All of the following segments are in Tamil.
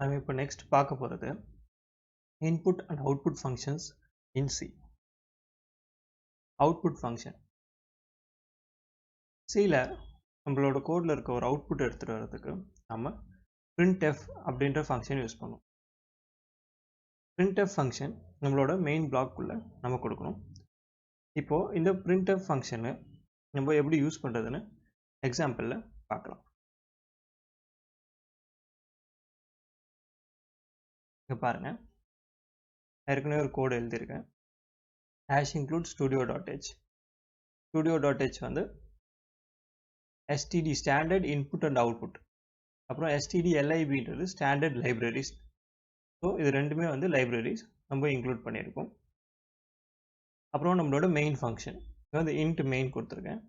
நம்ம இப்போ நெக்ஸ்ட் பார்க்க போகிறது input and output functions in C. Output function சியில் நம்மளோட கோடில் இருக்க ஒரு அவுட்புட் எடுத்துகிட்டு வரதுக்கு நம்ம printf அப்படின்ற ஃபங்க்ஷன் யூஸ் பண்ணுவோம். printf ஃபங்க்ஷன் நம்மளோட மெயின் பிளாக்குள்ளே நம்ம கொடுக்கணும். இப்போது இந்த printf ஃபங்க்ஷனை நம்ம எப்படி யூஸ் பண்ணுறதுன்னு எக்ஸாம்பிளில் பார்க்கலாம். இங்கே பாருங்கள், ஏற்கனவே ஒரு கோடு எழுதியிருக்கேன். hash include studio.h. studio.h வந்து std standard input and output, அப்புறம் stdlibன்றது standard libraries. ஸோ இது ரெண்டுமே வந்து லைப்ரரிஸ் நம்ம இன்க்ளூட் பண்ணியிருக்கோம். அப்புறம் நம்மளோட மெயின் ஃபங்க்ஷன் வந்து int main கொடுத்துருக்கேன்.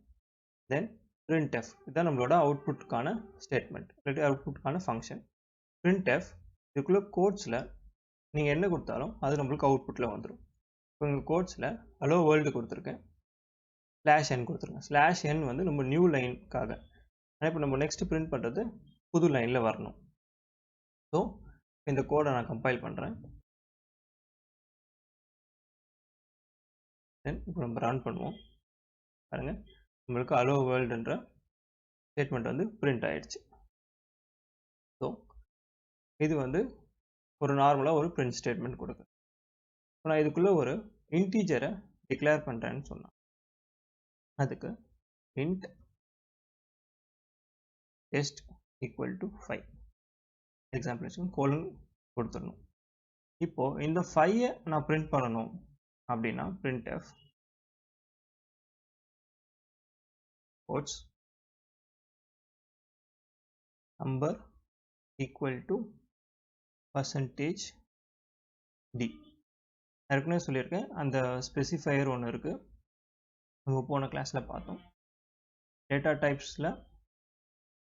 தென் printf இதுதான் நம்மளோட அவுட்புட்டுக்கான ஸ்டேட்மெண்ட், அவுட்புட்டுக்கான ஃபங்க்ஷன். printf இதுக்குள்ளே கோட்ஸில் நீங்கள் என்ன கொடுத்தாலும் அது நம்மளுக்கு அவுட்புட்டில் வந்துடும். இப்போ உங்கள் கோட்ஸில் ஹலோ வேர்ல்டு கொடுத்துருக்கேன், /n கொடுத்துருக்கேன். /n வந்து நம்ம நியூ லைனுக்காக. ஆனால் இப்போ நம்ம நெக்ஸ்ட் பிரிண்ட் பண்ணுறது புது லைனில் வரணும். ஸோ இந்த கோடை நான் கம்பைல் பண்ணுறேன். தென் இப்போ நம்ம ரன் பண்ணுவோம். பாருங்கள், நம்மளுக்கு ஹலோ வேர்ல்டுன்ற ஸ்டேட்மெண்ட் வந்து பிரிண்ட் ஆகிடுச்சு. ஸோ இது வந்து ஒரு நார்மலாக ஒரு பிரிண்ட் ஸ்டேட்மெண்ட் கொடுக்குது. இப்போ நான் இதுக்குள்ளே ஒரு இன்டீஜரை டிக்ளேர் பண்ணுறேன்னு சொன்னேன். அதுக்கு int test equal to 5 example colon கொடுத்துடணும். இப்போது இந்த 5 நான் பிரிண்ட் பண்ணணும் அப்படின்னா printf quotes number equal to percentage d. ஏற்கனவே சொல்லியிருக்கேன், அந்த ஸ்பெசிஃபையர் ஒன்று இருக்குது, நம்ம போன கிளாஸில் பார்த்தோம். டேட்டா டைப்ஸில்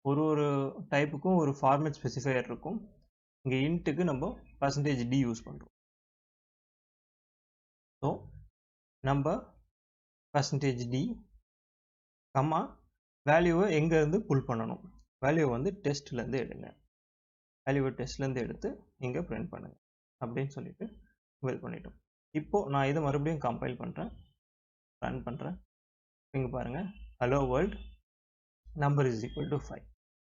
ஒரு டைப்புக்கும் ஒரு ஃபார்மேட் ஸ்பெசிஃபையர் இருக்கும். இங்கே இன்ட்டுக்கு நம்ம %d யூஸ் பண்ணுறோம். ஸோ நம்ம %d கம்மா வேல்யூவை எங்கேருந்து புல் பண்ணணும், வேல்யூவை வந்து டெஸ்ட்லேருந்து எடுங்க, வேல்யூவை டெஸ்ட்லேருந்து எடுத்து இங்கே பிரிண்ட் பண்ணுங்கள் அப்படின்னு சொல்லிட்டு வெல் பண்ணிட்டோம். இப்போது நான் இதை மறுபடியும் கம்பைல் பண்ணுறேன், ரன் பண்ணுறேன். இங்கே பாருங்கள், hello world number is equal to 5.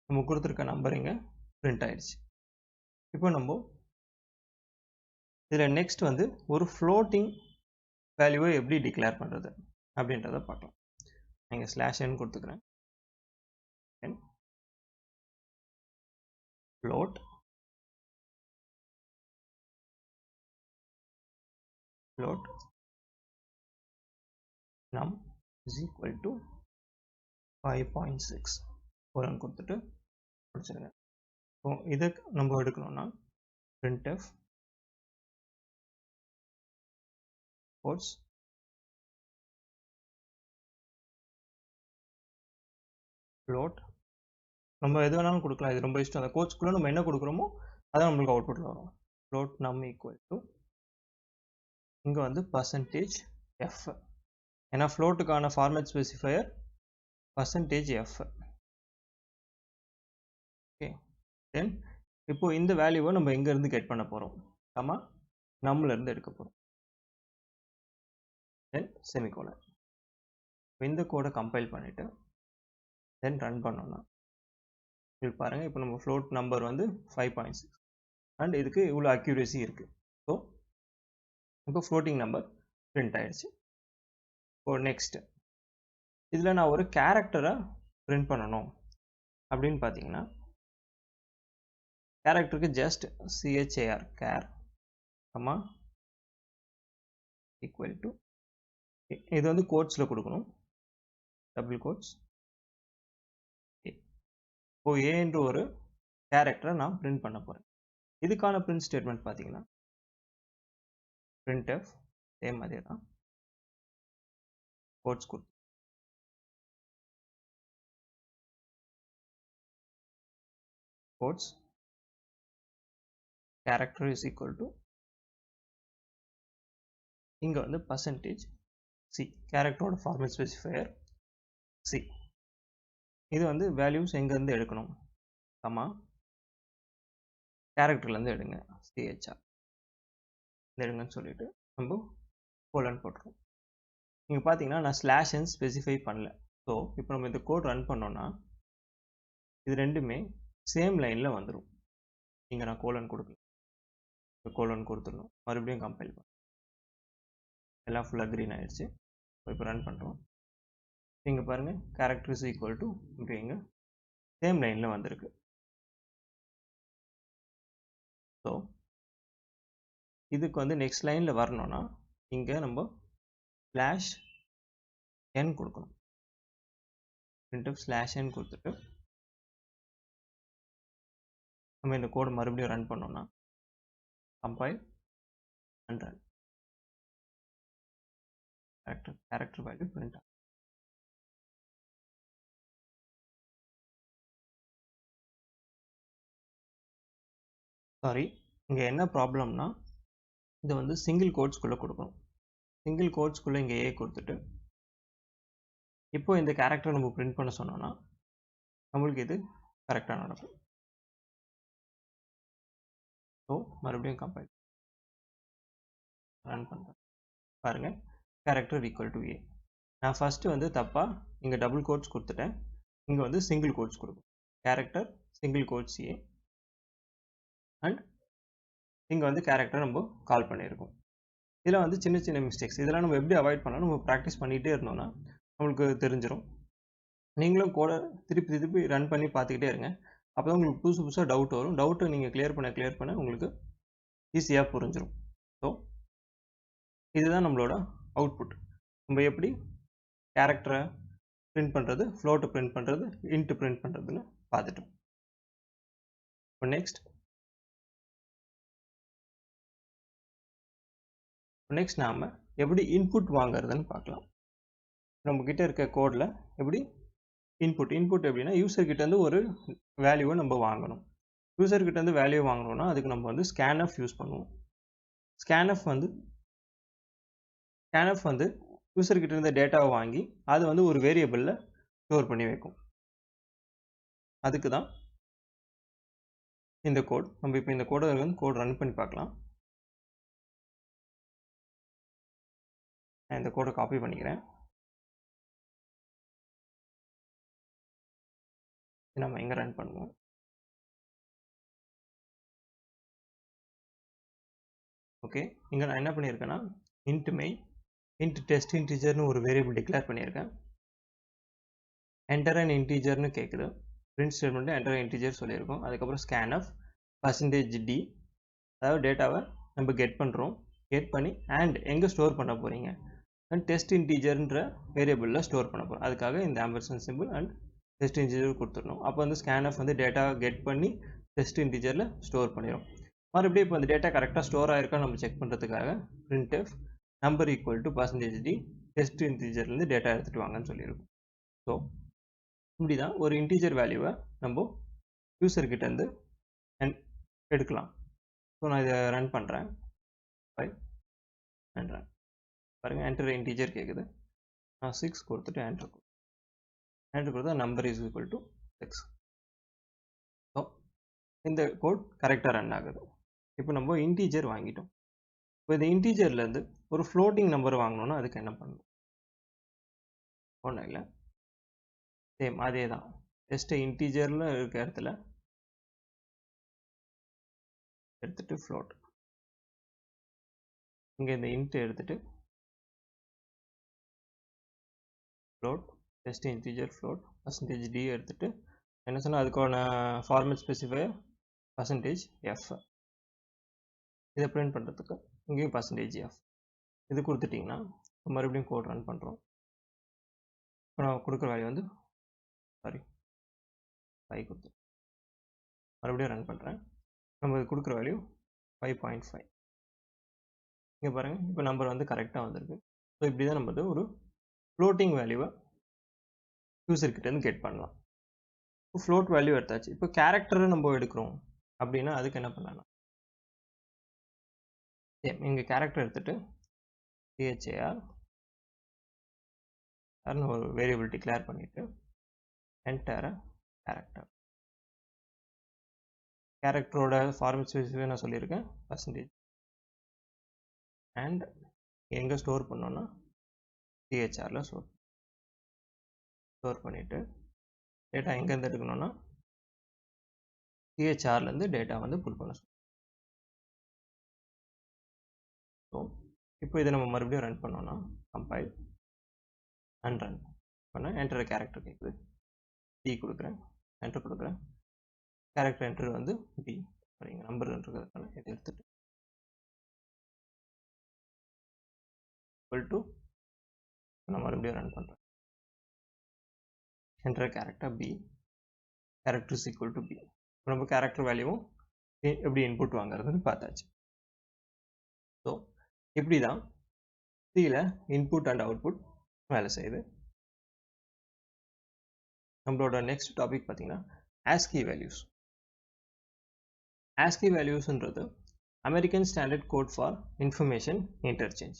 நம்ம கொடுத்துருக்க நம்பர் இங்கே பிரிண்ட் ஆகிடுச்சு. இப்போ நம்ம இதில் நெக்ஸ்ட் வந்து ஒரு ஃப்ளோட்டிங் வேல்யூவை எப்படி டிக்ளேர் பண்ணுறது அப்படின்றத பார்க்கலாம். நீங்கள் /n கொடுத்துக்கிறேன். float num is equal to 5.6 colon கொடுத்துட்டு முடிச்சிருங்க. ஸோ இதை நம்ம எடுக்கணும்னா printf quotes float, நம்ம எது வேணாலும் கொடுக்கலாம், இது ரொம்ப இஷ்டம். அந்த கோட்ஸ்குள்ளே நம்ம என்ன கொடுக்குறோமோ அதான் நம்மளுக்கு அவுட்புட்டில் வரும். float num equal to இங்கே வந்து %f, ஏன்னா ஃப்ளோட்டுக்கான ஃபார்மேட் ஸ்பெசிஃபையர் %f. ஓகே, தென் இப்போ இந்த வேல்யூவை நம்ம எங்கேருந்து கெட் பண்ண போகிறோம், நம்ம நம்மலேருந்து எடுக்க போகிறோம். தென் செமிகோலன். இந்த கோடை கம்பைல் பண்ணிவிட்டு தென் ரன் பண்ணோம்னா இது பாருங்கள், இப்போ நம்ம ஃப்ளோட் நம்பர் வந்து 5.6 அண்ட் இதுக்கு இவ்வளோ அக்யூரேசி இருக்குது. ஸோ இப்போ ஃப்ளோட்டிங் நம்பர் பிரிண்ட் ஆகிடுச்சு. இப்போ நெக்ஸ்ட்டு இதில் நான் ஒரு கேரக்டரை பிரிண்ட் பண்ணணும் அப்படின்னு பார்த்தீங்கன்னா கேரக்டருக்கு just char care comma equal to, இது வந்து கோட்ஸில் கொடுக்கணும், டபுள் கோட்ஸ் இப்போ ஏன்ற ஒரு கேரக்டரை நான் பிரிண்ட் பண்ண போகிறேன். இதுக்கான பிரிண்ட் ஸ்டேட்மெண்ட் பார்த்தீங்கன்னா printf சேம் அதே தான், கோட்ஸ் கொடுத்து quotes character is equal to இங்கே வந்து %c கேரக்டரோட ஃபார்மேட் ஸ்பெசிஃபையர் c. இது வந்து வேல்யூஸ் எங்கேருந்து எடுக்கணும், கம்மா கேரக்டர்லேருந்து எடுங்க சிஹெச்ஆர் எடுங்கன்னு சொல்லிட்டு நம்ம கோலன் போட்டுருவோம். நீங்கள் பார்த்தீங்கன்னா நான் ஸ்லாஷன் ஸ்பெசிஃபை பண்ணல. ஸோ இப்போ நம்ம இந்த கோட் ரன் பண்ணோன்னா இது ரெண்டுமே சேம் லைனில் வந்துடும். இங்கே நான் கோலன் கொடுக்கல, கோலன் கொடுத்துடணும். மறுபடியும் கம்பைல் பண்ண எல்லாம் ஃபுல்லாக க்ரீன் ஆகிடுச்சு. இப்போ ரன் பண்ணுறோம். இங்கே பாருங்கள் கேரக்டர் இஸ் ஈக்குவல் டு இப்போ இங்கே சேம் லைனில் வந்திருக்கு. ஸோ இதுக்கு வந்து நெக்ஸ்ட் லைனில் வரணும்னா இங்கே நம்ம ஸ்லாஷ் n கொடுக்கணும். printf ஸ்லாஷ் n கொடுத்துட்டு நம்ம இந்த கோடு மறுபடியும் ரன் பண்ணோம்னா compile and run character value print ஆகும். சாரி, இங்கே என்ன ப்ராப்ளம்னா இது வந்து சிங்கிள் கோட்ஸ்குள்ளே கொடுக்கணும். சிங்கிள் கோட்ஸ்குள்ளே இங்கே ஏ கொடுத்துட்டு இப்போ இந்த கேரக்டர் நம்ம பிரிண்ட் பண்ண சொன்னோம்னா நம்மளுக்கு இது கரெக்டாக நடக்கும். ஸோ மறுபடியும் கம்பைல் ரன் பண்ணுறேன். பாருங்கள் கேரக்டர் ஈக்குவல் டு ஏ. நான் ஃபஸ்ட்டு வந்து தப்பாக இங்கே டபுள் கோட்ஸ் கொடுத்துட்டேன். இங்கே வந்து சிங்கிள் கோட்ஸ் கொடுக்கும். Character single quotes A and இங்கே வந்து கேரக்டர் நம்ம கால் பண்ணியிருக்கோம். இதில் வந்து சின்ன சின்ன மிஸ்டேக்ஸ், இதெல்லாம் நம்ம எப்படி அவாய்ட் பண்ணலாம், நம்ம ப்ராக்டிஸ் பண்ணிகிட்டே இருந்தோம்னா நம்மளுக்கு தெரிஞ்சிடும். நீங்களும் கோடை திருப்பி திருப்பி ரன் பண்ணி பார்த்துக்கிட்டே இருங்க. அப்போ தான் உங்களுக்கு புதுசு புதுசாக டவுட் வரும். டவுட்டை நீங்கள் கிளியர் பண்ண உங்களுக்கு ஈஸியாக புரிஞ்சிடும். ஸோ இதுதான் நம்மளோட அவுட்புட். நம்ம எப்படி கேரக்டரை பிரிண்ட் பண்ணுறது, ஃப்ளோட்டை பிரிண்ட் பண்ணுறது, இன்ட்டு பிரிண்ட் பண்ணுறதுன்னு பார்த்துட்டோம். இப்போ நெக்ஸ்ட் நாம் எப்படி இன்புட் வாங்குறதுன்னு பார்க்கலாம். நம்மக்கிட்ட இருக்க கோடில் எப்படி இன்புட் எப்படின்னா யூசர்கிட்டேருந்து ஒரு வேல்யூவை நம்ம வாங்கணும். யூசர்கிட்டேருந்து வேல்யூ வாங்கணும்னா அதுக்கு நம்ம வந்து ஸ்கேன்எஃப் யூஸ் பண்ணுவோம். ஸ்கேன்எஃப் வந்து யூசர்கிட்ட இருந்த டேட்டாவை வாங்கி அது வந்து ஒரு வேரியபிளில் ஸ்டோர் பண்ணி வைக்கும். அதுக்கு தான் இந்த கோட். நம்ம இப்போ இந்த கோடை வந்து கோட் ரன் பண்ணி பார்க்கலாம். நான் இந்த கோடை காப்பி பண்ணிக்கிறேன். நம்ம எங்கே ரன் பண்ணுவோம். ஓகே, இங்கே நான் என்ன பண்ணியிருக்கேன்னா இன்ட் டெஸ்ட் இன்டிஜர்னு ஒரு வேரியபிள் டிக்ளேர் பண்ணியிருக்கேன். என்டர் அண்ட் இன்டிஜர்னு கேட்குது. பிரிண்ட் ஸ்டேட்மெண்ட் என்டர் இன்டிஜர் சொல்லியிருக்கோம். அதுக்கப்புறம் ஸ்கேன்எஃப் %d, அதாவது டேட்டாவை நம்ம கெட் பண்ணுறோம். கெட் பண்ணி அண்ட் எங்கே ஸ்டோர் பண்ண போகிறீங்க, அண்ட் டெஸ்ட் இன்டிஜர்ன்ற வேரியபிளில் ஸ்டோர் பண்ண போகிறோம். அதுக்காக இந்த ampersand simple and test integer கொடுத்துடணும். அப்போ வந்து ஸ்கேன்எஃப் வந்து டேட்டாவை கெட் பண்ணி டெஸ்ட் இன்டிஜரில் ஸ்டோர் பண்ணிடும். மறுபடியும் இப்போ அந்த டேட்டா கரெக்டாக ஸ்டோர் ஆகிருக்கா நம்ம செக் பண்ணுறதுக்காக printf number equal to %d test இன்டிஜர்லேருந்து டேட்டா எடுத்துகிட்டு வாங்கன்னு சொல்லியிருக்கும். ஸோ இப்படி தான் ஒரு இன்டிஜர் வேல்யூவை நம்ம யூசர்கிட்டேருந்து எடுக்கலாம். ஸோ நான் இதை ரன் பண்ணுறேன். ரன் பாருங்கள், என்டர் இன்டிஜர் கேட்குது. நான் 6 கொடுத்துட்டு என்டர் கொடுத்தா number is equal to 6. So இந்த கோட் கரெக்டாக ரன் ஆகுது. இப்போ நம்ம இன்டிஜர் வாங்கிட்டோம். இப்போ இந்த இன்டிஜர்லேருந்து ஒரு ஃப்ளோட்டிங் நம்பர் வாங்கணும்னா அதுக்கு என்ன பண்ணணும்? ஒன்றும் இல்லை, சேம் அதே தான். ஜஸ்ட்டு இன்டிஜரில் இருக்க இடத்துல எடுத்துகிட்டு ஃப்ளோட், இங்கே இந்த இன்ட் எடுத்துகிட்டு float just integer float %d எடுத்துகிட்டு என்ன சொன்னால் அதுக்கான ஃபார்மேட் ஸ்பெசிஃபையர் %f. இதை பிரிண்ட் பண்ணுறதுக்கு இங்கேயும் %f இது கொடுத்துட்டிங்கன்னா மறுபடியும் கோட் ரன் பண்ணுறோம். இப்போ நான் கொடுக்குற வேல்யூ வந்து 5 கொடுத்து மறுபடியும் ரன் பண்ணுறேன். நம்ம இது கொடுக்குற வேல்யூ 5.5. இங்கே பாருங்கள், இப்போ நம்பர் வந்து கரெக்டாக வந்திருக்கு. ஸோ இப்படி தான் நம்ம வந்து ஒரு ஃப்ளோட்டிங் வேல்யூவை யூசர்கிட்டேருந்து கெட் பண்ணலாம். இப்போ ஃப்ளோட் வேல்யூ எடுத்தாச்சு. இப்போ கேரக்டரை நம்ம எடுக்கிறோம் அப்படின்னா அதுக்கு என்ன பண்ணலாம்? இங்கே கேரக்டர் எடுத்துகிட்டு char ஒரு வேரியபிள் டிக்ளேர் பண்ணிவிட்டு என்டர் கேரக்டர் கேரக்டரோட ஃபார்மேட் ஸ்பெசிஃபை நான் சொல்லியிருக்கேன் பர்சன்டேஜ். அண்ட் எங்கே ஸ்டோர் பண்ணோன்னா சிஹெச்ஆரில் ஸ்டோர் பண்ணிவிட்டு டேட்டா எங்கேருந்து எடுக்கணும்னா சிஹெச்ஆர்லேருந்து டேட்டா வந்து புல் பண்ண. ஸோ இப்போ இதை நம்ம மறுபடியும் ரன் பண்ணோன்னா கம்பைல் அண்ட் ரன் பண்ணால் என்டர் கேரக்டர் கேட்குது. டி கொடுக்குறேன், என்டர் கொடுக்குறேன். கேரக்டர் என்டர் வந்து டி சரிங்க, நம்பர் இருக்கிறதுனால இதை எடுத்துட்டு ஈக்குவல் டு நான் மறுபடியும் ரன் பண்ணுறேன். Enter character B, character is equal to B. நம்ம கேரக்டர் வேல்யூவும் எப்படி இன்புட் வாங்குறதுன்னு பார்த்தாச்சு. ஸோ இப்படி தான் சியில் இன்புட் அண்ட் அவுட்புட் வேலை செய்யுது. நம்மளோட நெக்ஸ்ட் டாபிக் பார்த்தீங்கன்னா ASCII வேல்யூஸ். ASCII வேல்யூஸ்ன்றது American standard code for information interchange.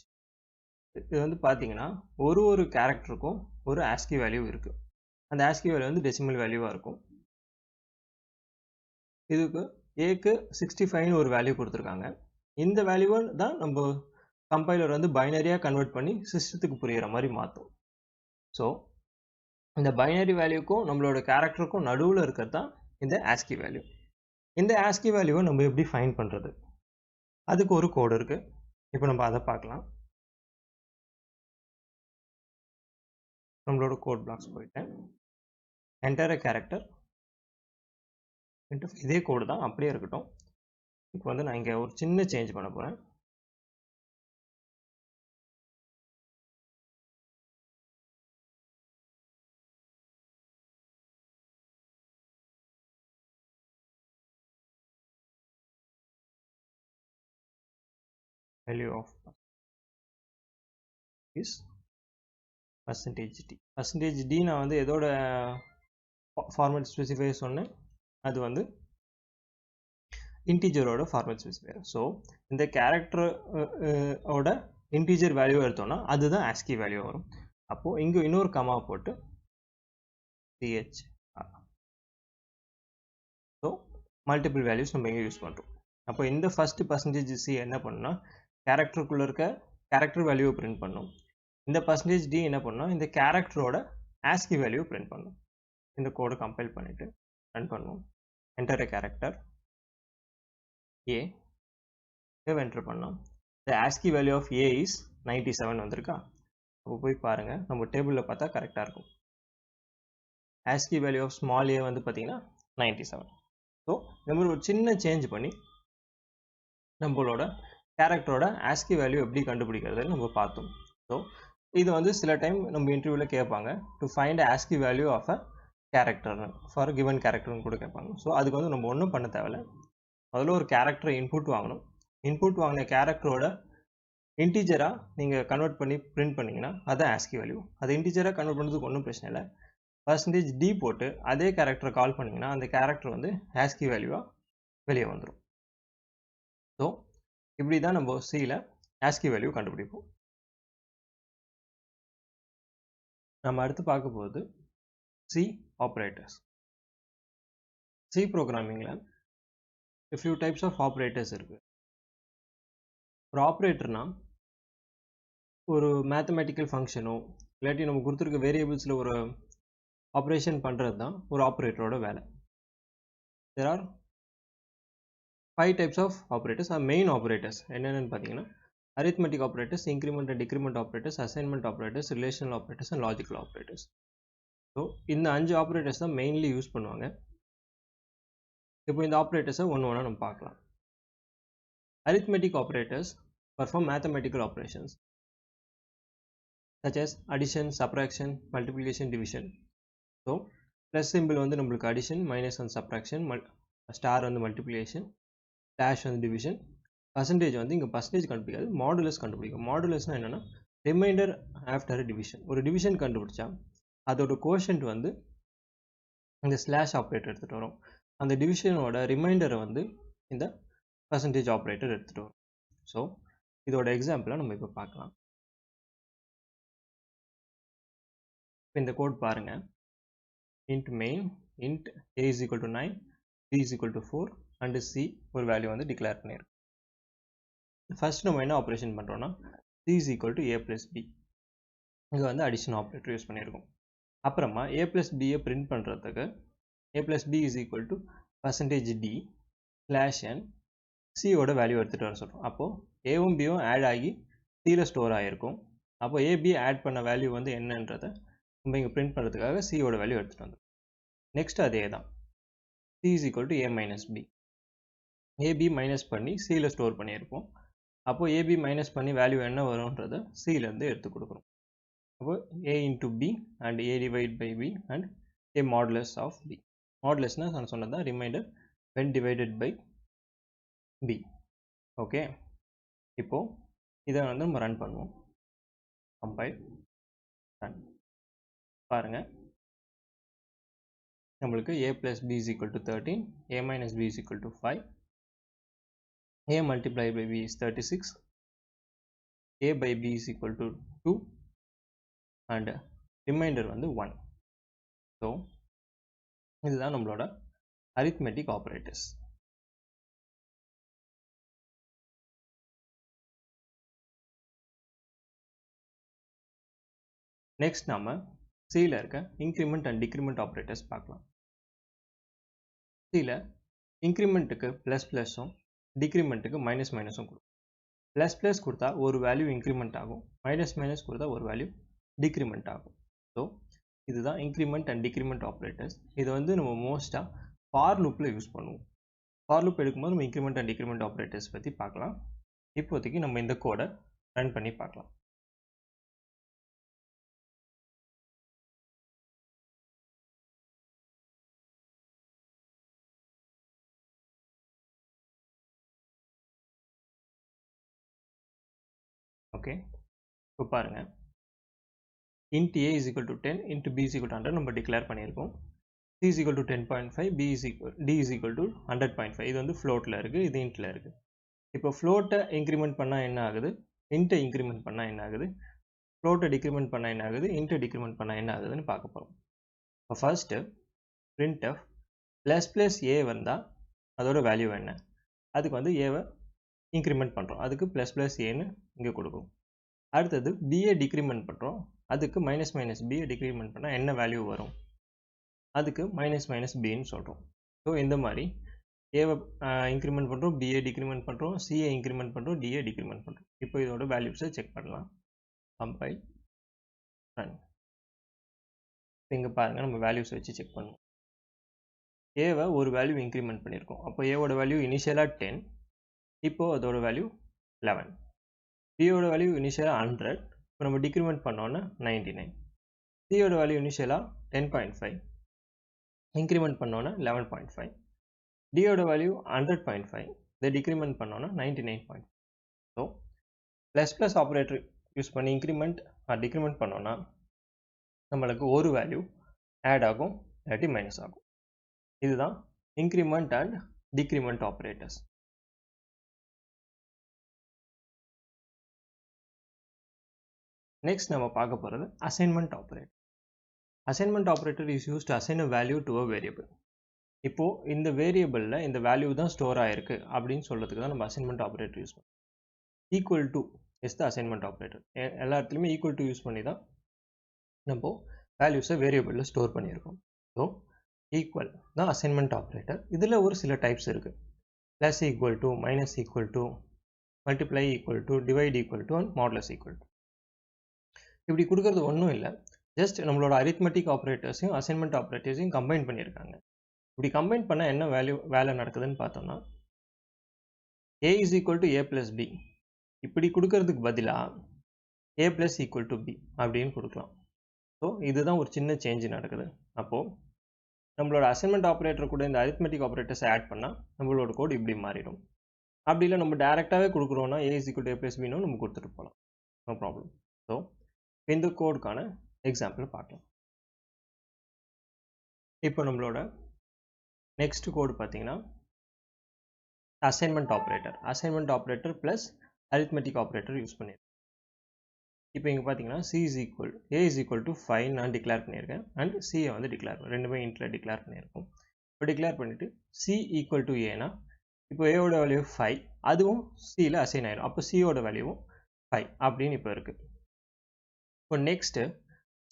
இது வந்து பார்த்தீங்கன்னா ஒரு கேரக்டருக்கும் ஒரு ASCII வேல்யூ இருக்குது. அந்த ASCII வேல்யூ வந்து டெசிமல் வேல்யூவாக இருக்கும். இதுக்கு ஏக்கு 65ன்னு ஒரு வேல்யூ கொடுத்துருக்காங்க. இந்த வேல்யூவை தான் நம்ம கம்பைலர் வந்து பைனரியாக கன்வெர்ட் பண்ணி சிஸ்டத்துக்கு புரிகிற மாதிரி மாற்றும். ஸோ இந்த பைனரி வேல்யூக்கும் நம்மளோட கேரக்டருக்கும் நடுவில் இருக்கிறது தான் இந்த ASCII வேல்யூ. இந்த ASCII வேல்யூவை நம்ம எப்படி ஃபைண்ட் பண்ணுறது, அதுக்கு ஒரு கோடு இருக்குது. இப்போ நம்ம அதை பார்க்கலாம். நம்மளோட கோட் பிளாக்ஸ் போயிட்டேன். என்டர் a கேரக்டர், இதே கோடு தான் அப்படியே இருக்கட்டும். இப்போ வந்து நான் இங்கே ஒரு சின்ன சேஞ்ச் பண்ண போகிறேன். Value of is percentage D. Percentage D நான் வந்து எதோட ஃபார்மேட் ஸ்பெசிஃபை சொன்னேன், அது வந்து இன்டீஜரோட ஃபார்மேட் ஸ்பெசிஃபையர். ஸோ இந்த கேரக்டரோட இன்டீஜர் வேல்யூ எடுத்தோம்னா அதுதான் ASCII வேல்யூ வரும். அப்போது இங்கே இன்னொரு கமா போட்டு CH. ஸோ மல்டிபிள் வேல்யூஸ் நம்ம இங்கே யூஸ் பண்ணுறோம். அப்போ இந்த ஃபஸ்ட்டு பர்சன்டேஜ் சி என்ன பண்ணுன்னா கேரக்டருக்குள்ளே இருக்க கேரக்டர் வேல்யூவை பிரிண்ட் பண்ணும். இந்த பர்சன்டேஜ் டி என்ன பண்ணோம், இந்த கேரக்டரோட ASCII வேல்யூ பிரிண்ட் பண்ணும். இந்த கோடை கம்பைல் பண்ணிவிட்டு ரன் பண்ணுவோம். Enter a character A, enter பண்ணோம். the ASCII value of A is 97 வந்திருக்கா. அப்போ போய் பாருங்கள், நம்ம டேபிளில் பார்த்தா கரெக்டாக இருக்கும். ASCII value of small a வந்து பார்த்தீங்கன்னா 97. ஸோ இந்த மாதிரி ஒரு சின்ன சேஞ்ச் பண்ணி நம்மளோட கேரக்டரோட ASCII வேல்யூ எப்படி கண்டுபிடிக்கிறதுன்னு நம்ம பார்த்தோம். ஸோ இது வந்து சில டைம் நம்ம இன்டர்வியூவில் கேட்பாங்க, to find ASCII value of a character for given கேரக்டர்னு கூட கேட்பாங்க. ஸோ அதுக்கு வந்து நம்ம ஒன்றும் பண்ண தேவையில்ல. அதில் ஒரு கேரக்டரை இன்புட் வாங்கணும். இன்புட் வாங்கின கேரக்டரோட இன்டீஜராக நீங்கள் கன்வெர்ட் பண்ணி பிரிண்ட் பண்ணிங்கன்னா அதுதான் ASCII வேல்யூ. அது இன்டீஜராக கன்வெர்ட் பண்ணுறதுக்கு ஒன்றும் பிரச்சனை இல்லை. பர்சன்டேஜ் டி போட்டு அதே கேரக்டரை கால் பண்ணிங்கன்னா அந்த கேரக்டர் வந்து ASCII வேல்யூவாக வெளியே வந்துடும். ஸோ இப்படி தான் நம்ம சியில் ASCII வேல்யூ கண்டுபிடிப்போம். நம்ம அடுத்து பார்க்க போகிறது சி ஆப்ரேட்டர்ஸ். சி ப்ரோக்ராமிங்கில் ஃபியூ டைப்ஸ் ஆஃப் ஆப்ரேட்டர்ஸ் இருக்குது. ஒரு ஆப்ரேட்டர்னா ஒரு மேத்தமெட்டிக்கல் ஃபங்க்ஷனோ இல்லாட்டி நம்ம கொடுத்துருக்க வேரியபிள்ஸில் ஒரு ஆப்ரேஷன் பண்ணுறது தான் ஒரு ஆப்ரேட்டரோட வேலை. There are 5 types of operators. Main operators என்னென்னு பார்த்தீங்கன்னா arithmetic operators, increment and decrement operators, assignment operators, relational operators and logical operators. So இந்த 5 ஆப்ரேட்டர்ஸ் தான் மெயின்லி யூஸ் பண்ணுவாங்க. இப்போ இந்த ஆப்ரேட்டர்ஸை ஒன்று ஒன்றா நம்ம பார்க்கலாம். arithmetic operators perform mathematical operations such as addition, subtraction, multiplication, division. So plus symbol வந்து நம்மளுக்கு அடிஷன், மைனஸ் வந்து சப்ராக்ஷன், ஸ்டார் வந்து மல்டிப்ளிகேஷன், டேஷ் வந்து டிவிஷன், பர்சன்டேஜ் வந்து இங்கே பர்சன்டேஜ் கண்டுபிடிக்காது, மாடுலஸ் கண்டுபிடிக்கும். மாடுலஸ்னால் என்னென்னா ரிமைண்டர் ஆஃப்டர் டிவிஷன். ஒரு டிவிஷன் கண்டுபிடிச்சா அதோட கோஷன்ட் வந்து இந்த ஸ்லாஷ் ஆப்ரேட்டர் எடுத்துகிட்டு வரும். அந்த டிவிஷனோட ரிமைண்டரை வந்து இந்த பர்சன்டேஜ் ஆப்ரேட்டர் எடுத்துகிட்டு வரும். ஸோ இதோட எக்ஸாம்பிளை நம்ம இப்போ பார்க்கலாம். இப்போ இந்த கோட் பாருங்கள். int main int a is equal to 9, b is equal to 4, and c ஒரு வேல்யூ வந்து டிக்ளேர் பண்ணியிருக்கோம். ஃபர்ஸ்ட் நம்ம என்ன ஆப்ரேஷன் பண்ணுறோன்னா c is equal to A plus b, இங்கே வந்து அடிஷன் ஆப்ரேட்டர் யூஸ் பண்ணியிருக்கோம். அப்புறமா ஏ ப்ளஸ் பியை பிரிண்ட் பண்ணுறதுக்கு A plus B is equal to percentage D slash N சியோட வேல்யூ எடுத்துகிட்டு வர சொல்கிறோம். அப்போது ஏவும் பியும் ஆட் ஆகி சியில் ஸ்டோர் ஆகிருக்கும். அப்போ ஏபி ஆட் பண்ண வேல்யூ வந்து என்னன்றதை நம்ம இங்கே பிரிண்ட் பண்ணுறதுக்காக சியோட வேல்யூ எடுத்துகிட்டு வந்தோம். நெக்ஸ்ட் அதே தான் c is equal to a minus b, a b minus பண்ணி சியில் ஸ்டோர் பண்ணியிருப்போம். அப்போது ஏபி மைனஸ் பண்ணி வேல்யூ என்ன வரும்ன்றதை சியிலேருந்து எடுத்து கொடுக்குறோம். அப்போ A into B and A divide by B and A modulus of B. மாடுலஸ்னால் நான் சொன்னது தான் remainder when divided by b. Okay, இப்போது இதை வந்து நம்ம ரன் பண்ணுவோம். கம்பைல் ரன் பாருங்கள், நம்மளுக்கு a plus b is equal to 13, a minus b is equal to 5, a multiplied by b is 36, a by b is equal to 2 and remainder வந்து 1. ஸோ இதுதான் நம்மளோட arithmetic operators. நெக்ஸ்ட் நம்ம சியில் இருக்க இன்க்ரிமெண்ட் அண்ட் டிக்ரிமெண்ட் ஆப்ரேட்டர்ஸ் பார்க்கலாம். சியில் இன்க்ரிமெண்ட்டுக்கு ப்ளஸ் ப்ளஸும் டிக்ரிமெண்ட்டுக்கு மைனஸ் மைனஸும் கொடுக்கும். ப்ளஸ் ப்ளஸ் கொடுத்தா ஒரு வேல்யூ இன்க்ரிமெண்ட் ஆகும், மைனஸ் மைனஸ் கொடுத்தா ஒரு வேல்யூ டிக்ரிமெண்ட் ஆகும். ஸோ இதுதான் இன்க்ரிமெண்ட் அண்ட் டிக்ரிமெண்ட் ஆப்ரேட்டர்ஸ். இதை வந்து நம்ம மோஸ்ட்டாக ஃபார் லூப்பில் யூஸ் பண்ணுவோம். ஃபார் லூப் எடுக்கும்போது நம்ம இன்க்ரிமெண்ட் அண்ட் டிக்ரிமெண்ட் ஆப்ரேட்டர்ஸ் பற்றி பார்க்கலாம். இப்போதைக்கு நம்ம இந்த கோடை ரன் பண்ணி பார்க்கலாம். ஓகே, இப்போ பாருங்கள், int a is equal to 10, int b is equal to 100 நம்ம டிக்ளேர் பண்ணியிருக்கோம். c is equal to 10.5, d is equal to 100.5. இது வந்து ஃப்ளோட்டில் இருக்குது, இது இன்ட்டில் இருக்குது. இப்போ ஃப்ளோட்டை இன்க்ரிமெண்ட் பண்ணால் என்ன ஆகுது, இன்ட்டை இன்க்ரிமெண்ட் பண்ணால் என்ன ஆகுது, ஃப்ளோட்டை டிக்ரிமெண்ட் பண்ணால் என்ன ஆகுது, இன்ட்டை டிக்ரிமெண்ட் பண்ணால் என்ன ஆகுதுன்னு பார்க்க போகிறோம். இப்போ first printf plus plus A வந்தால் அதோட வேல்யூ என்ன, அதுக்கு வந்து ஏவை இன்க்ரிமெண்ட் பண்ணுறோம், அதுக்கு ப்ளஸ் ப்ளஸ் ஏன்னு இங்கே கொடுக்கும். அடுத்தது பிஏ டிக்ரிமெண்ட் பண்ணுறோம், அதுக்கு மைனஸ் மைனஸ் பிஏ டிக்ரிமெண்ட் பண்ணால் என்ன வேல்யூ வரும், அதுக்கு மைனஸ் மைனஸ் பின்னு சொல்கிறோம். ஸோ இந்த மாதிரி ஏவை இன்க்ரிமெண்ட் பண்ணுறோம், பிஏ டிக்ரிமெண்ட் பண்ணுறோம், சிஏ இன்க்ரிமெண்ட் பண்ணுறோம், டிஏ டிக்ரிமெண்ட் பண்ணுறோம். இப்போ இதோட வேல்யூஸை செக் பண்ணலாம். Compile run. இங்கே பாருங்கள், நம்ம வேல்யூஸ் வச்சு செக் பண்ணுவோம். ஏவை ஒரு வேல்யூ இன்க்ரிமெண்ட் பண்ணியிருக்கோம். அப்போ ஏவோட வேல்யூ இனிஷியலாக 10, இப்போது அதோட வேல்யூ 11. பியோட வேல்யூ இனிஷியலாக 100, இப்போ நம்ம டிக்ரிமெண்ட் பண்ணோன்னா 99. சியோட வேல்யூ இனிஷியலாக 10.5, இன்க்ரிமெண்ட் பண்ணோன்னா 11.5. டியோட வேல்யூ 100.5, இதை டிக்ரிமெண்ட் பண்ணோன்னா 99.5. So plus plus operator use பண்ணி இன்க்ரிமெண்ட் டிக்ரிமெண்ட் பண்ணோன்னா நம்மளுக்கு ஒரு வேல்யூ ஆட் ஆகும், இல்லாட்டி மைனஸ் ஆகும். இதுதான் increment and decrement operators. Next நம்ம பார்க்க போகிறது assignment operator. Assignment operator is use to assign a value to a variable. இப்போது இந்த வேரியபிளில் இந்த வேல்யூ தான் ஸ்டோர் ஆகிருக்கு அப்படின்னு சொல்கிறதுக்கு தான் நம்ம அசைன்மெண்ட் ஆப்ரேட்டர் யூஸ் பண்ணுவோம். Equal to is the assignment operator. எல்லா இடத்துலையுமே ஈக்குவல் டு யூஸ் பண்ணி தான் நம்ம வேல்யூஸை வேரியபிளில் ஸ்டோர் பண்ணியிருக்கோம். ஸோ ஈக்குவல் தான் அசைன்மெண்ட் ஆப்ரேட்டர். இதில் ஒரு சில டைப்ஸ் இருக்குது. Plus equal to, minus equal to, multiply equal to, divide equal to and modulus equal to. இப்படி கொடுக்கறது ஒன்றும் இல்லை, ஜஸ்ட் நம்மளோட அரித்மெட்டிக் ஆப்ரேட்டர்ஸையும் அசைன்மெண்ட் ஆப்ரேட்டர்ஸையும் கம்பைன் பண்ணியிருக்காங்க. இப்படி கம்பைன் பண்ணால் என்ன வேலை நடக்குதுன்னு பார்த்தோம்னா, a is equal to a plus b இப்படி கொடுக்கறதுக்கு பதிலாக a plus equal to b அப்படின்னு கொடுக்கலாம். ஸோ இதுதான் ஒரு சின்ன சேஞ்ச் நடக்குது. அப்போது நம்மளோட அசைன்மெண்ட் ஆப்ரேட்டர் கூட இந்த அரித்மெட்டிக் ஆப்ரேட்டர்ஸை ஆட் பண்ணால் நம்மளோட கோடு இப்படி மாறிடும். அப்படி இல்லை நம்ம டேரெக்டாகவே கொடுக்குறோன்னா a is equal to a plus b நம்ம கொடுத்துட்டு போகலாம், நோ ப்ராப்ளம். ஸோ இந்த கோடுக்கான எக்ஸாம்பிள் பார்க்கலாம். இப்போ நம்மளோட நெக்ஸ்ட் கோடு பார்த்தீங்கன்னா assignment operator plus arithmetic operator use பண்ணியிருக்கேன். இப்போ இங்கே பார்த்தீங்கன்னா a is equal to 5 நான் டிக்ளேர் பண்ணியிருக்கேன், அண்ட் சியை வந்து ரெண்டுமே இன்ட்டில் டிக்ளேர் பண்ணியிருக்கோம். இப்போ டிக்ளேர் பண்ணிவிட்டு c equal to ஏன்னா இப்போ ஏவோட வேல்யூ 5, அதுவும் சியில் அசைன் ஆயிடும். அப்போ சியோட வேல்யூவும் 5 அப்படின்னு இப்போ இருக்குது. இப்போ next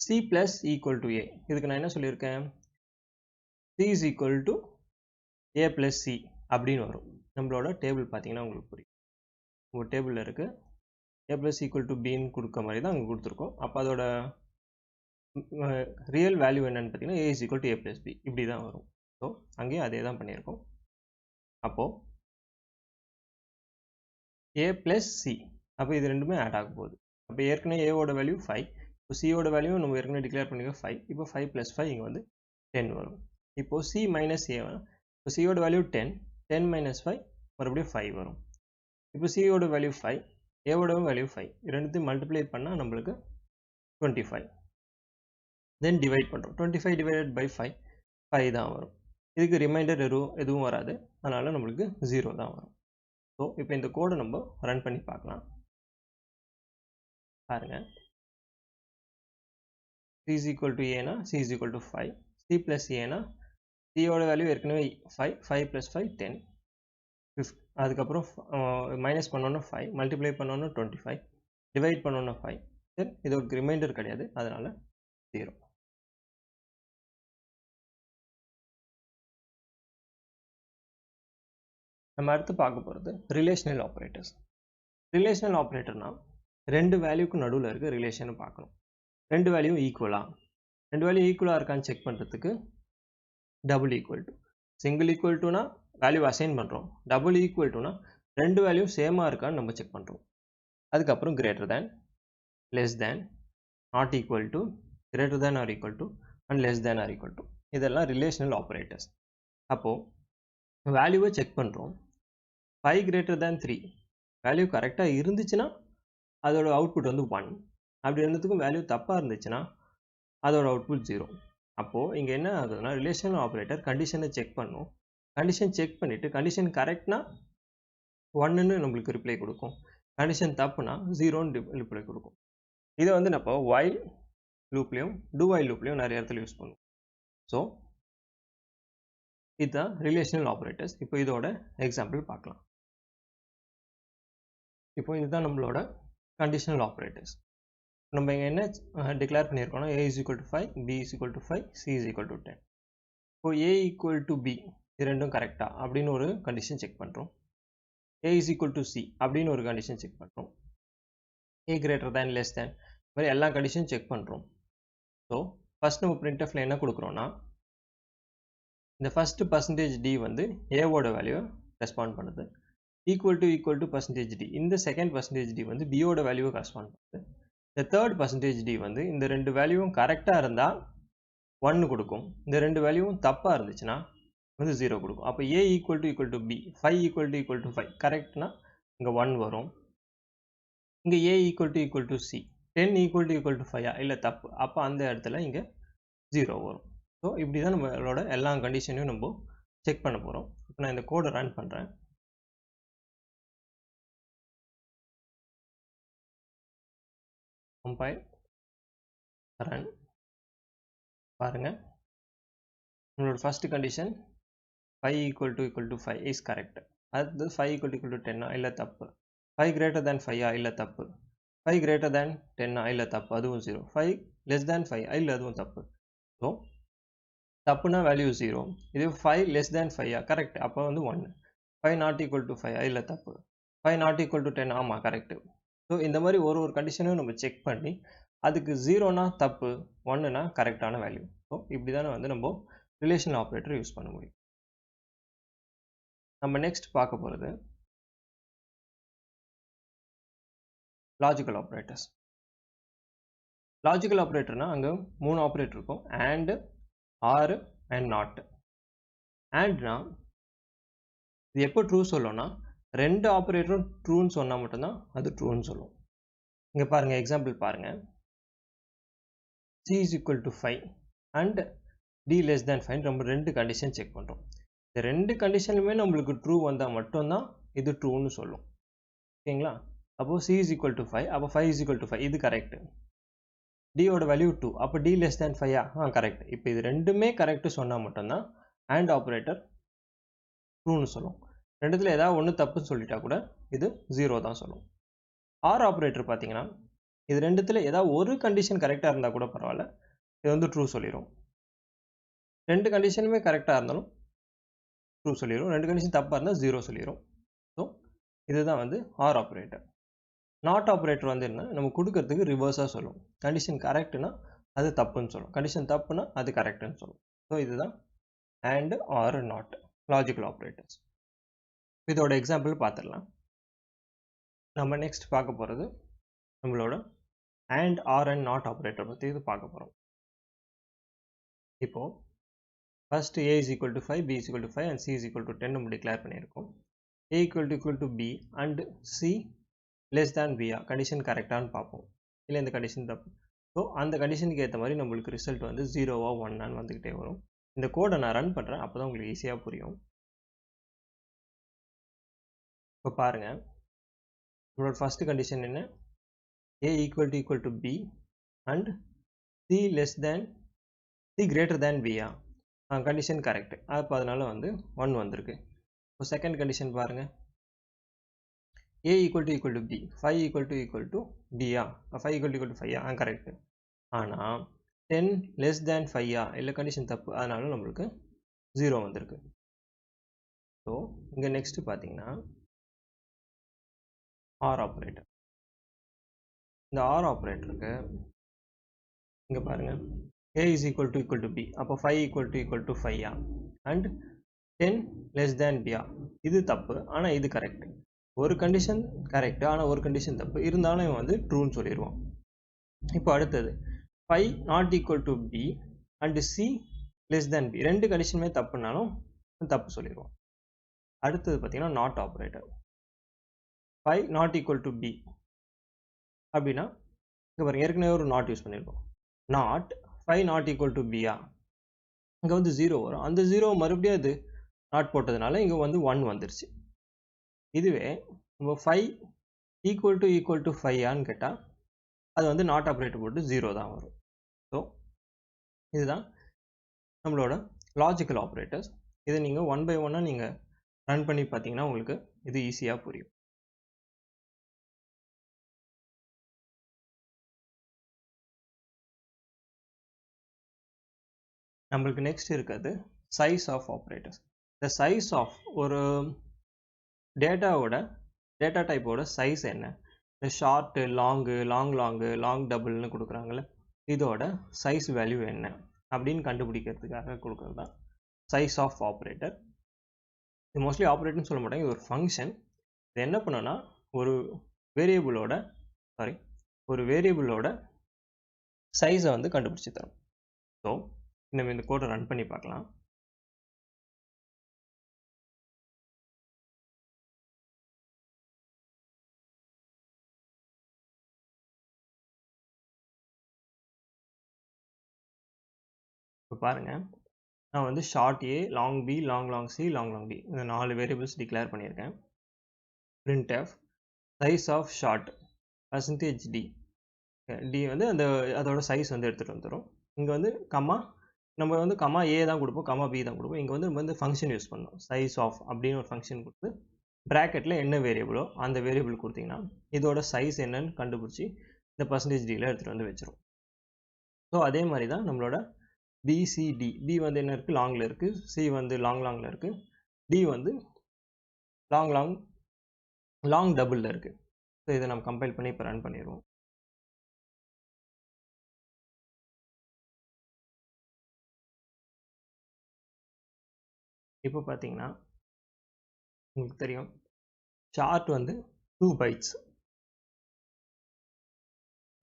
C plus equal to A. இதுக்கு நான் என்ன சொல்லியிருக்கேன்? C is equal to A plus C அப்படின்னு வரும். நம்மளோட டேபிள் பார்த்தீங்கன்னா உங்களுக்கு புரியும். உங்கள் டேபிளில் இருக்குது ஏ ப்ளஸ் ஈக்குவல் டு பின்னு கொடுக்க மாதிரி தான் அங்கே கொடுத்துருக்கோம். அப்போ அதோட ரியல் வேல்யூ என்னன்னு பார்த்தீங்கன்னா A is equal to A plus B இப்படி தான் வரும். ஸோ அங்கேயும் அதே தான் பண்ணியிருக்கோம். அப்போது ஏ ப்ளஸ் சி, அப்போ இது ரெண்டுமே ஆட் ஆக போகுது. அப்போ ஏற்கனவே ஏவோட வேல்யூ 5, இப்போ சியோட வேல்யூ நம்ம ஏற்கனவே டிக்ளேர் பண்ணியிருக்கோம் 5. இப்போ 5 + 5 இங்கே வந்து 10 வரும். இப்போது சி மைனஸ் ஏ, இப்போ சியோட வேல்யூ 10, 10 - 5 மறுபடியும் 5 வரும். இப்போ சியோட வேல்யூ 5, ஏவோட வேல்யூ 5, ரெண்டுத்தையும் மல்டிப்ளை பண்ணால் நம்மளுக்கு 25. தென் டிவைட் பண்ணுறோம். 25 டிவைடட் பை 5, 5 தான் வரும். இதுக்கு ரிமைண்டர் எதுவும் வராது, அதனால் நம்மளுக்கு 0 தான் வரும். ஸோ இப்போ இந்த கோடை நம்ம ரன் பண்ணி பார்க்கலாம். பாருங்கள், c is equal to ஏனா c is equal to 5, c plus ஏனா சியோட வேல்யூ ஏற்கனவே 5, 5 + 5 10, 50, அதுக்கப்புறம் மைனஸ் பண்ணோன்னா 5, மல்டிப்ளை பண்ணோன்னா 25, டிவைட் பண்ணோன்னா 5, தென் இது ஒரு ரிமைண்டர் கிடையாது, அதனால் 0. நம்ம அடுத்து பார்க்க போகிறது ரிலேஷனல் ஆப்ரேட்டர்ஸ். ரிலேஷனல் ஆப்ரேட்டர்னா ரெண்டு வேல்யூக்கு நடுவில் இருக்க ரிலேஷனை பார்க்கணும். ரெண்டு வேல்யூ ஈக்குவலாக இருக்கான்னு செக் பண்ணுறதுக்கு double equal to, single equal டுனா வேல்யூ அசைன் பண்ணுறோம், டபுள் ஈக்குவல் டுனா ரெண்டு வேல்யூ சேமாக இருக்கான்னு நம்ம செக் பண்ணுறோம். அதுக்கப்புறம் greater than, less than, not equal to, greater than or equal to, and less than or equal to, இதெல்லாம் ரிலேஷனல் ஆப்ரேட்டர்ஸ். அப்போது வேல்யூவை செக் பண்ணுறோம். 5 greater than 3 வேல்யூ கரெக்டாக இருந்துச்சுன்னா அதோட அவுட்புட் வந்து 1. அப்படி இருந்ததுக்கும் வேல்யூ தப்பாக இருந்துச்சுன்னா அதோட அவுட்புட் 0. அப்போது இங்கே என்ன ஆகுதுன்னா ரிலேஷனல் ஆப்ரேட்டர் கண்டிஷனை செக் பண்ணும். கண்டிஷன் செக் பண்ணிவிட்டு கண்டிஷன் கரெக்ட்னா 1ன்னு நம்மளுக்கு ரிப்ளை கொடுக்கும், கண்டிஷன் தப்புனா 0ன்னு ரிப்ளை கொடுக்கும். இதை வந்து நம்ம வைல் லூப்லேயும் டூ வைல் லூப்லேயும் நிறைய இடத்துல யூஸ் பண்ணுவோம். ஸோ இதுதான் ரிலேஷனல் ஆப்ரேட்டர்ஸ். இப்போ இதோட எக்ஸாம்பிள் பார்க்கலாம். இப்போ இதுதான் நம்மளோட கண்டிஷனல் ஆப்ரேட்டர்ஸ். நம்ம இங்கே என்ன declare பண்ணியிருக்கோம்னா a is equal to 5, b is equal to 5, c is equal to 10. இப்போ a equal to b இது ரெண்டும் கரெக்டாக அப்படின்னு ஒரு கண்டிஷன் செக் பண்ணுறோம். a is equal to c அப்படின்னு ஒரு கண்டிஷன் செக் பண்ணுறோம். a greater than, less than, இது மாதிரி எல்லா கண்டிஷனும் செக் பண்ணுறோம். ஸோ ஃபஸ்ட் நம்ம printfல என்ன கொடுக்குறோன்னா இந்த ஃபஸ்ட்டு %d வந்து ஏவோட வேல்யூவை ரெஸ்பாண்ட் பண்ணுது, ஈக்குவல் டு % d இந்த செகண்ட் %d வந்து பியோட வேல்யூவை கரெஸ்பாண்ட் பண்ணுது. இந்த தேர்ட் %d வந்து இந்த ரெண்டு வேல்யூவும் கரெக்டாக இருந்தால் 1 கொடுக்கும், இந்த ரெண்டு வேல்யூவும் தப்பாக இருந்துச்சுன்னா வந்து 0 கொடுக்கும். அப்போ a equal to b, 5 equal to 5 கரெக்ட்னா இங்கே 1 வரும். இங்கே a equal to c, 10 equal to 5 இல்லை தப்பு, அப்போ அந்த இடத்துல இங்கே 0 வரும். ஸோ இப்படி தான் நம்மளோட எல்லா கண்டிஷனையும் நம்ம செக் பண்ண போகிறோம். இப்போ நான் இந்த கோடை ரன் பண்ணுறேன். Compile, run. பாருங்கள், நம்மளோட first condition 5 equal to 5 is correct. அடுத்து 5 ஈக்குவல் டு 10 இல்லை தப்பு, 5 கிரேட்டர் தேன் 5 இல்லை தப்பு, 5 கிரேட்டர் தேன் 10 இல்லை தப்பு, அதுவும் 0, 5 லெஸ் தேன் 5 இல்லை அதுவும் தப்பு. ஸோ தப்புனா வேல்யூ 0, இது 5 லெஸ் தேன் 5 கரெக்ட், அப்போ வந்து 1. 5 நாட் ஈக்குவல் டு 5 இல்லை தப்பு, 5 நாட் ஈக்குவல் டு 10 ஆமாம் கரெக்டு. ஸோ இந்த மாதிரி ஒரு கண்டிஷனையும் நம்ம செக் பண்ணி அதுக்கு 0னா தப்பு, 1னா கரெக்டான வேல்யூ. ஸோ இப்படி தானே வந்து நம்ம ரிலேஷனல் ஆப்ரேட்டர் யூஸ் பண்ண முடியும். நம்ம நெக்ஸ்ட் பார்க்க போகிறது லாஜிக்கல் ஆப்ரேட்டர்ஸ். லாஜிக்கல் ஆப்ரேட்டர்னா அங்கே 3 ஆப்ரேட்டர் இருக்கும், அண்ட், ஆர் அண்ட் நாட். அண்ட்னா இது எப்போ ட்ரூ சொல்லணும்னா ரெண்டு ஆப்ரேட்டரும் ட்ரூன்னு சொன்னால் மட்டும்தான் அது ட்ரூன்னு சொல்லும். இங்கே பாருங்கள், எக்ஸாம்பிள் பாருங்கள். c is equal to 5 and d less than 5 நம்ம ரெண்டு கண்டிஷன் செக் பண்ணுறோம். இந்த ரெண்டு கண்டிஷனுமே நம்மளுக்கு ட்ரூ வந்தால் மட்டும்தான் இது ட்ரூன்னு சொல்லும். ஓகேங்களா? அப்போது c is equal to 5, அப்போ 5 is equal to 5 இது கரெக்டு. d ஓட வேல்யூ 2, அப்போ d less than 5 கரெக்ட். இப்போ இது ரெண்டுமே கரெக்டு சொன்னால் மட்டும்தான் அண்ட் ஆப்ரேட்டர் ட்ரூன்னு சொல்லும். ரெண்டுத்துல ஏதாவது ஒன்று தப்புன்னு சொல்லிட்டா கூட இது 0 தான் சொல்லும். ஆர் ஆப்ரேட்டர் பார்த்தீங்கன்னா இது ரெண்டுத்துல ஏதாவது ஒரு கண்டிஷன் கரெக்டாக இருந்தால் கூட பரவாயில்ல, இது வந்து ட்ரூ சொல்லிடும். ரெண்டு கண்டிஷனுமே கரெக்டாக இருந்தாலும் ட்ரூ சொல்லிடும், ரெண்டு கண்டிஷன் தப்பாக இருந்தால் 0 சொல்லிடும். ஸோ இதுதான் வந்து ஆர் ஆப்ரேட்டர். நாட் ஆப்ரேட்டர் வந்து என்ன, நம்ம கொடுக்கறதுக்கு ரிவர்ஸாக சொல்லும். கண்டிஷன் கரெக்ட்னா அது தப்புன்னு சொல்லும், கண்டிஷன் தப்புனா அது கரெக்டுன்னு சொல்லும். ஸோ இதுதான் and or not logical operators. இதோட எக்ஸாம்பிள் பார்த்துடலாம். நம்ம நெக்ஸ்ட் பார்க்க போகிறது நம்மளோட and or and not operator பற்றி இது பார்க்க போகிறோம். இப்போது first a is equal to 5, b is equal to 5 and c is equal to 10 நம்ம டிக்ளேர் பண்ணியிருக்கோம். a equal to b and c less than b condition கரெக்டானு பார்ப்போம், இல்லை இந்த கண்டிஷன் தப்பு. ஸோ அந்த கண்டிஷனுக்கு ஏற்ற மாதிரி நம்மளுக்கு ரிசல்ட் வந்து 0வா 1ஆன்னு வந்துக்கிட்டே வரும். இந்த கோடை நான் ரன் பண்ணுறேன், அப்போ தான் உங்களுக்கு ஈஸியாக புரியும். இப்போ பாருங்கள், நம்மளோட ஃபர்ஸ்ட் கண்டிஷன் என்ன, a equal to b and c greater than b condition correct, அப்போ அதனால வந்து 1 வந்திருக்கு. இப்போ செகண்ட் கண்டிஷன் பாருங்கள், a equal to b, 5 equal to b 5 equal to 5 correct. ஆனால் 10 less than 5 இல்லை கண்டிஷன் தப்பு, அதனால நம்மளுக்கு 0 வந்திருக்கு. ஸோ இங்கே நெக்ஸ்ட் பார்த்தீங்கன்னா ஆர் ஆப்ரேட்டர். இந்த ஆர் ஆப்ரேட்டருக்கு இங்கே பாருங்கள், a is equal to b, அப்போ 5 equal to 5 and 10 less than b இது தப்பு, ஆனால் இது கரெக்ட். ஒரு கண்டிஷன் கரெக்ட், ஆனால் ஒரு கண்டிஷன் தப்பு, இருந்தாலும் இவன் வந்து ட்ரூன்னு சொல்லிடுவான். இப்போ அடுத்தது 5 not equal to b and c less than b, ரெண்டு கண்டிஷனுமே தப்புனாலும் தப்பு சொல்லிடுவான். அடுத்தது பார்த்தீங்கன்னா not operator. 5 not equal to b அப்படின்னா இங்கே பாருங்க, ஏற்கனவே ஒரு நாட் யூஸ் பண்ணியிருக்கோம். Not 5 not equal to b இங்கே வந்து 0 வரும், அந்த 0 மறுபடியும் அது நாட் போட்டதுனால இங்கே வந்து 1 வந்துருச்சு. இதுவே நம்ம 5 equal to 5 கேட்டால் அது வந்து நாட் ஆப்ரேட்டர் போட்டு 0 தான் வரும். ஸோ இதுதான் நம்மளோட லாஜிக்கல் ஆப்ரேட்டர்ஸ். இதை நீங்கள் 1 by 1 நீங்கள் ரன் பண்ணி பார்த்தீங்கன்னா உங்களுக்கு இது ஈஸியாக புரியும். நம்மளுக்கு நெக்ஸ்ட் இருக்கிறது சைஸ் ஆஃப் ஆப்ரேட்டர்ஸ். இந்த சைஸ் ஆஃப் ஒரு டேட்டா டைப்போட சைஸ் என்ன, இந்த ஷார்ட்டு லாங்கு லாங் டபுள்னு கொடுக்குறாங்கல்ல, இதோட சைஸ் வேல்யூ என்ன அப்படின்னு கண்டுபிடிக்கிறதுக்காக கொடுக்குறது தான் சைஸ் ஆஃப் ஆப்ரேட்டர். இது மோஸ்ட்லி ஆப்ரேட்டர்னு சொல்ல மாட்டாங்க, இது ஒரு ஃபங்க்ஷன். இது என்ன பண்ணோன்னா ஒரு வேரியபிளோட சைஸை வந்து கண்டுபிடிச்சி தரும். ஸோ நம்ம இந்த கோடை ரன் பண்ணி பார்க்கலாம். இப்போ பாருங்கள், நான் வந்து short A, long B, long C, long D இந்த 4 வேரியபிள்ஸ் டிக்ளேர் பண்ணியிருக்கேன். printf size of short %d, D வந்து அதோட சைஸ் வந்து எடுத்துகிட்டு வந்துடும். இங்கே வந்து நம்ம வந்து கமா ஏ தான் கொடுப்போம், கமா பி தான் கொடுப்போம். இங்கே வந்து நம்ம வந்து ஃபங்க்ஷன் யூஸ் பண்ணோம், சைஸ் ஆஃப் அப்படின்னு ஒரு ஃபங்க்ஷன் கொடுத்து ப்ராக்கெட்டில் என்ன வேரியபிளோ அந்த வேரியபிள் கொடுத்தீங்கன்னா இதோட சைஸ் என்னன்னு கண்டுபிடிச்சி இந்த %dல எடுத்துகிட்டு வந்து வச்சிரும். ஸோ அதே மாதிரி தான் நம்மளோட பிசிடி, பி வந்து என்ன இருக்குது, லாங்கில் இருக்குது, சி வந்து லாங்கில் இருக்குது, டி வந்து லாங் டபுளில் இருக்குது. ஸோ இதை நம்ம கம்பைல் பண்ணி இப்போ ரன் பண்ணிடுவோம். இப்போ பார்த்தீங்கன்னா உங்களுக்கு தெரியும், ஷார்ட் வந்து 2 bytes,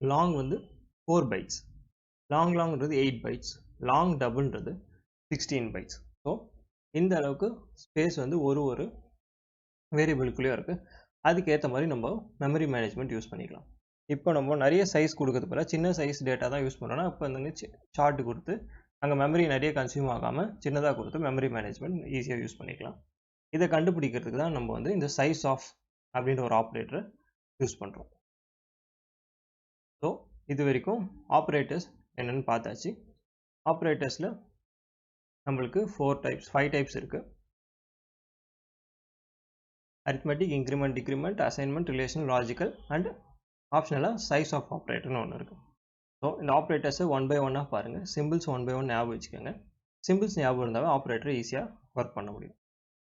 லாங் வந்து 4 bytes, லாங்ன்றது 8 bytes, லாங் டபுள்ன்றது 16 bytes. ஸோ இந்த அளவுக்கு ஸ்பேஸ் வந்து ஒரு வேரியபிளுக்குள்ளேயும் இருக்குது. அதுக்கேற்ற மாதிரி நம்ம மெமரி மேனேஜ்மெண்ட் யூஸ் பண்ணிக்கலாம். இப்போ நம்ம நிறைய சைஸ் கொடுக்கறது போல சின்ன சைஸ் டேட்டா தான் யூஸ் பண்ணுறோன்னா இப்போ வந்து ஷார்ட் கொடுத்து அங்கே மெமரி நிறைய கன்சியூம் ஆகாமல் சின்னதாக கொடுத்து மெமரி மேனேஜ்மெண்ட் ஈஸியாக யூஸ் பண்ணிக்கலாம். இதை கண்டுபிடிக்கிறதுக்கு தான் நம்ம வந்து இந்த சைஸ் ஆஃப் அப்படின்ற ஒரு ஆப்ரேட்டரை யூஸ் பண்ணுறோம். ஸோ இது வரைக்கும் ஆப்ரேட்டர்ஸ் என்னென்னு பார்த்தாச்சு. ஆப்ரேட்டர்ஸில் நம்மளுக்கு 5 டைப்ஸ் இருக்குது. Arithmetic, increment, decrement, assignment, relation, logical and ஆப்ஷனலாக சைஸ் ஆஃப் ஆப்ரேட்டர்னு ஒன்று இருக்குது. ஸோ இந்த ஆப்ரேட்டர்ஸை ஒன் பை ஒன்னாக பாருங்கள். சிம்பிள்ஸ் ஒன் பை ஒன் ஞாபகம் வச்சுக்கோங்க. சிம்பிள்ஸ் ஞாபகம் இருந்தாலும் ஆப்ரேட்டர் ஈஸியாக ஒர்க் பண்ண முடியும்.